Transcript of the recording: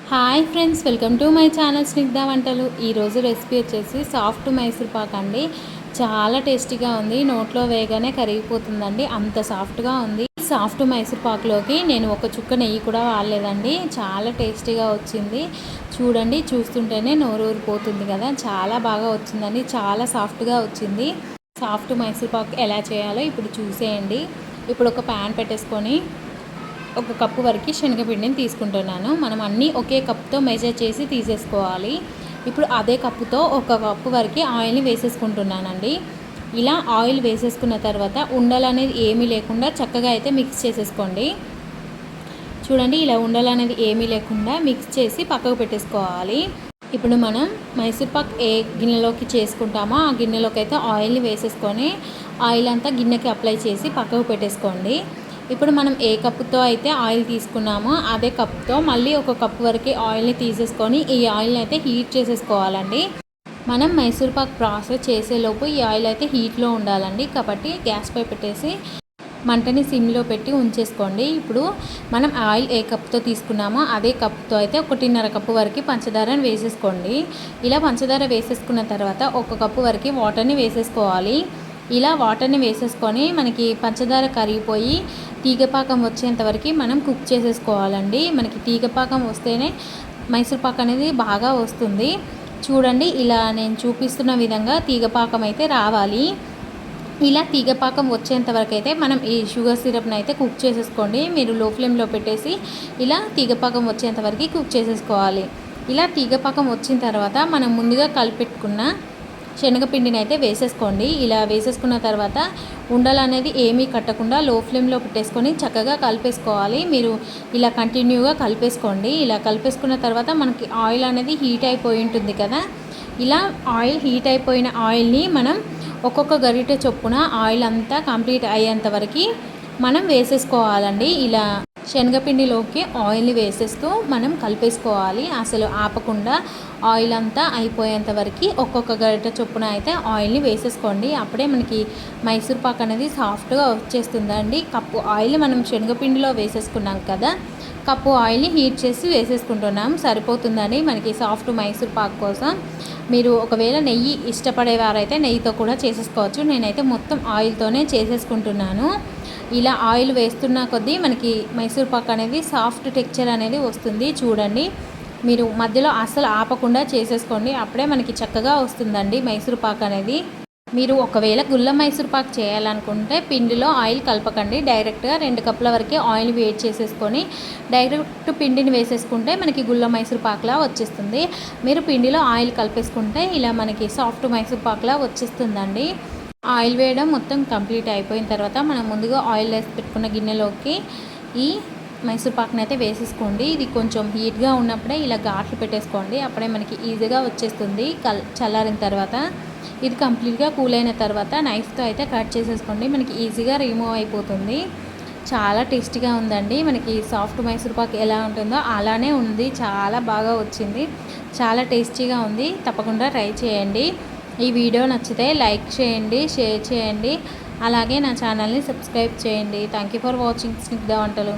Hi friends, welcome to my channel Snigdha వంటలు. ఈరోజు recipe వచ్చేసి సాఫ్ట్ మైసూర్ పాక్ అండి. చాలా టేస్టీగా ఉంది, నోట్లో వేయగానే కరిగిపోతుందండి, అంత సాఫ్ట్గా ఉంది. సాఫ్ట్ మైసూర్ పాక్లోకి నేను ఒక చుక్క నెయ్యి కూడా వాడలేదండి. చాలా టేస్టీగా వచ్చింది. చూడండి, చూస్తుంటేనే నోరు ఊరిపోతుంది కదా, చాలా బాగా వచ్చిందండి, చాలా సాఫ్ట్గా వచ్చింది. సాఫ్ట్ మైసూర్ పాక్ ఎలా చేయాలో ఇప్పుడు చూసేయండి. ఇప్పుడు ఒక ప్యాన్ పెట్టేసుకొని ఒక కప్పు వరకు శనగపిండిని తీసుకుంటున్నాను. మనం అన్నీ ఒకే కప్తో మెజర్ చేసి తీసేసుకోవాలి. ఇప్పుడు అదే కప్పుతో ఒక కప్పు వరకు ఆయిల్ని వేసేసుకుంటున్నానండి. ఇలా ఆయిల్ వేసేసుకున్న తర్వాత ఉండలు అనేది ఏమీ లేకుండా చక్కగా అయితే మిక్స్ చేసేసుకోండి. చూడండి, ఇలా ఉండలు అనేది ఏమీ లేకుండా మిక్స్ చేసి పక్కకు పెట్టేసుకోవాలి. ఇప్పుడు మనం మైసూర్ పాక్ ఏ గిన్నెలోకి చేసుకుంటామో ఆ గిన్నెలోకి అయితే ఆయిల్ని వేసేసుకొని ఆయిల్ అంతా గిన్నెకి అప్లై చేసి పక్కకు పెట్టేసుకోండి. ఇప్పుడు మనం ఏ కప్పుతో అయితే ఆయిల్ తీసుకున్నామో అదే కప్తో మళ్ళీ ఒక కప్పు వరకు ఆయిల్ని తీసేసుకొని ఈ ఆయిల్ని అయితే హీట్ చేసేసుకోవాలండి. మనం మైసూర్ పాక్ ప్రాసెస్ చేసేలోపు ఈ ఆయిల్ అయితే హీట్లో ఉండాలండి. కాబట్టి గ్యాస్ పై పెట్టేసి మంటని సిమ్లో పెట్టి ఉంచేసుకోండి. ఇప్పుడు మనం ఆయిల్ ఏ కప్తో తీసుకున్నామో అదే కప్తో అయితే 1.5 కప్పు వరకు పంచదారని వేసేసుకోండి. ఇలా పంచదార వేసేసుకున్న తర్వాత ఒక కప్పు వరకు వాటర్ని వేసేసుకోవాలి. ఇలా వాటర్ని వేసేసుకొని మనకి పంచదార కరిగిపోయి తీగపాకం వచ్చేంత వరకు మనం కుక్ చేసేసుకోవాలండి. మనకి తీగపాకం వస్తేనే మైసూర్ పాక్ అనేది బాగా వస్తుంది. చూడండి, ఇలా నేను చూపిస్తున్న విధంగా తీగపాకం అయితే రావాలి. ఇలా తీగపాకం వచ్చేంత వరకు అయితే మనం ఈ షుగర్ సిరప్ని అయితే కుక్ చేసేసుకోండి. మీరు లో ఫ్లేమ్లో పెట్టేసి ఇలా తీగపాకం వచ్చేంత వరకు కుక్ చేసేసుకోవాలి. ఇలా తీగపాకం వచ్చిన తర్వాత మనం ముందుగా కలిపెట్టుకున్న శనగపిండిని అయితే వేసేసుకోండి. ఇలా వేసేసుకున్న తర్వాత ఉండలు అనేది ఏమీ కట్టకుండా లో ఫ్లేమ్లో పెట్టేసుకొని చక్కగా కలిపేసుకోవాలి. మీరు ఇలా కంటిన్యూగా కలిపేసుకోండి. ఇలా కలిపేసుకున్న తర్వాత మనకి ఆయిల్ అనేది హీట్ అయిపోయి ఉంటుంది కదా, ఇలా ఆయిల్ హీట్ అయిపోయిన ఆయిల్ని మనం ఒక్కొక్క గరిటె చొప్పున ఆయిల్ అంతా కంప్లీట్ అయ్యేంత వరకు మనం వేసేసుకోవాలండి. ఇలా శనగపిండిలోకి ఆయిల్ని వేసేస్తూ మనం కలిపేసుకోవాలి. అసలు ఆపకుండా ఆయిల్ అంతా అయిపోయేంత వరకు ఒక్కొక్క గరిటె చొప్పున అయితే ఆయిల్ని వేసేసుకోండి. అప్పుడే మనకి మైసూర్ పాక్ అనేది సాఫ్ట్గా వచ్చేస్తుందండి. కప్పు ఆయిల్ మనం శనగపిండిలో వేసేసుకున్నాం కదా, కప్పు ఆయిల్ని హీట్ చేసి వేసేసుకుంటున్నాం, సరిపోతుందండి మనకి సాఫ్ట్ మైసూర్ పాక్ కోసం. మీరు ఒకవేళ నెయ్యి ఇష్టపడేవారైతే నెయ్యితో కూడా చేసేసుకోవచ్చు. నేనైతే మొత్తం ఆయిల్తోనే చేసేసుకుంటున్నాను. ఇలా ఆయిల్ వేస్తున్న కొద్దీ మనకి మైసూర్ పాక్ అనేది సాఫ్ట్ టెక్చర్ అనేది వస్తుంది. చూడండి, మీరు మధ్యలో అస్సలు ఆపకుండా చేసేసుకోండి, అప్పుడే మనకి చక్కగా వస్తుందండి మైసూర్ పాక్ అనేది. మీరు ఒకవేళ గుల్ల మైసూర్ పాక్ చేయాలనుకుంటే పిండిలో ఆయిల్ కలపకండి, డైరెక్ట్గా 2 కప్పుల వరకు ఆయిల్ వేడి చేసేసుకొని డైరెక్ట్ పిండిని వేసేసుకుంటే మనకి గుల్ల మైసూర్ పాక్లా వచ్చేస్తుంది. మీరు పిండిలో ఆయిల్ కలిపేసుకుంటే ఇలా మనకి సాఫ్ట్ మైసూర్ పాక్లా వచ్చేస్తుందండి. ఆయిల్ వేయడం మొత్తం కంప్లీట్ అయిపోయిన తర్వాత మనం ముందుగా ఆయిల్ వేసి పెట్టుకున్న గిన్నెలోకి ఈ మైసూర్ పాక్ని అయితే వేసేసుకోండి. ఇది కొంచెం హీట్గా ఉన్నప్పుడే ఇలా ఘాట్లు పెట్టేసుకోండి, అప్పుడే మనకి ఈజీగా వచ్చేస్తుంది. చల్లారిన తర్వాత ఇది కంప్లీట్గా కూల్ అయిన తర్వాత నైఫ్తో అయితే కట్ చేసేసుకోండి, మనకి ఈజీగా రిమూవ్ అయిపోతుంది. చాలా టేస్టీగా ఉందండి. మనకి సాఫ్ట్ మైసూర్ పాక్ ఎలా ఉంటుందో అలానే ఉంది, చాలా బాగా వచ్చింది, చాలా టేస్టీగా ఉంది. తప్పకుండా ట్రై చేయండి. ఈ వీడియో నచ్చితే లైక్ చేయండి, షేర్ చేయండి, అలాగే నా ఛానల్ని సబ్స్క్రైబ్ చేయండి. Thank you for watching Snigdha వంటలు.